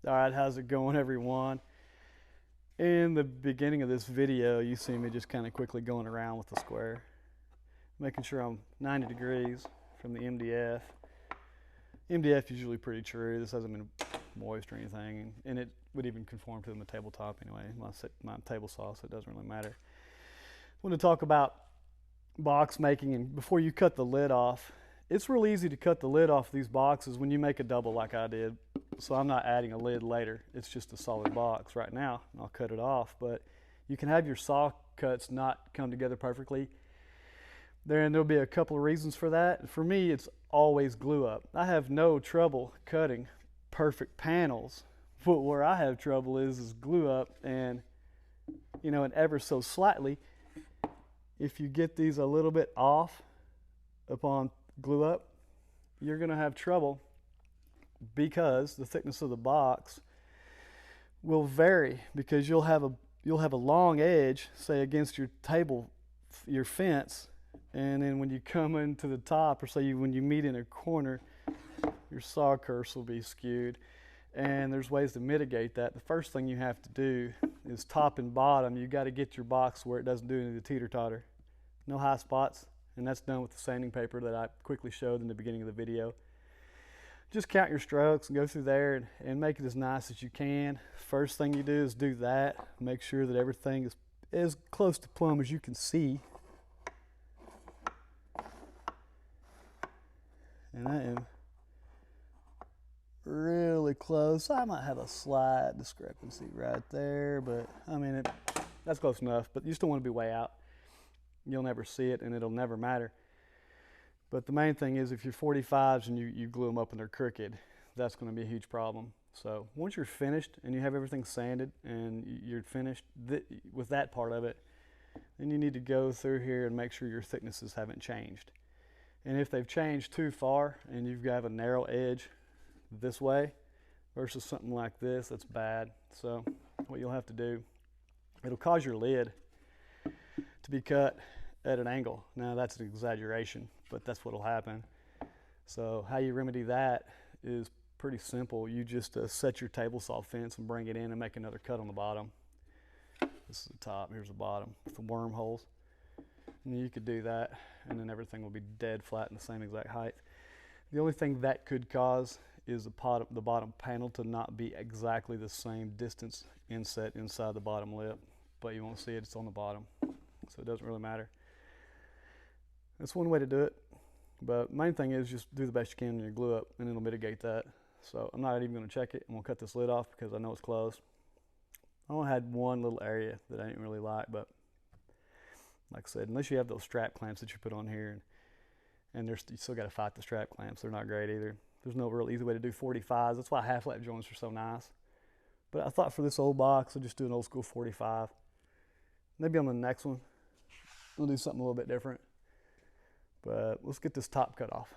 All right, how's it going, everyone? In the beginning of this video, you see me just kind of quickly going around with the square, making sure I'm 90 degrees from the MDF. MDF is usually pretty true. This hasn't been moist or anything, and it would even conform to my tabletop anyway, my table saw, so it doesn't really matter. I want to talk about box making, and before you cut the lid off, it's real easy to cut the lid off these boxes when you make a double like I did. So I'm not adding a lid later. It's just a solid box right now. I'll cut it off, but you can have your saw cuts not come together perfectly. There'll be a couple of reasons for that. For me, it's always glue up. I have no trouble cutting perfect panels, but where I have trouble is glue up, and and ever so slightly, if you get these a little bit off upon glue up, you're going to have trouble because the thickness of the box will vary, because you'll have a long edge, say, against your table, your fence, and then when you come into the top, or say when you meet in a corner, your saw curse will be skewed. And there's ways to mitigate that. The first thing you have to do is top and bottom. You got to get your box where it doesn't do any of the teeter-totter. No high spots, and that's done with the sanding paper that I quickly showed in the beginning of the video. Just count your strokes and go through there and make it as nice as you can. First thing you do is do that. Make sure that everything is as close to plumb as you can see. And I am really close. I might have a slight discrepancy right there, but I mean, that's close enough. But you still want to be way out. You'll never see it, and it'll never matter. But the main thing is, if you're 45s and you glue them up and they're crooked, that's going to be a huge problem. So once you're finished and you have everything sanded and you're finished with that part of it, then you need to go through here and make sure your thicknesses haven't changed. And if they've changed too far and you've got a narrow edge this way versus something like this, that's bad. So what you'll have to do, it'll cause your lid to be cut at an angle. Now that's an exaggeration, but that's what'll happen. So how you remedy that is pretty simple. You just set your table saw fence and bring it in and make another cut on the bottom. This is the top, here's the bottom with the wormholes. And you could do that, and then everything will be dead flat in the same exact height. The only thing that could cause is the bottom panel to not be exactly the same distance inset inside the bottom lip, but you won't see it, it's on the bottom, so it doesn't really matter. That's one way to do it, but main thing is just do the best you can in your glue up, and it'll mitigate that. So I'm not even going to check it. I'm going to cut this lid off because I know it's closed. I only had one little area that I didn't really like, but like I said, unless you have those strap clamps that you put on here, and you still got to fight the strap clamps. They're not great either. There's no real easy way to do 45s. That's why half lap joints are so nice. But I thought for this old box, I'll just do an old school 45. Maybe on the next one, we'll do something a little bit different. But let's get this top cut off.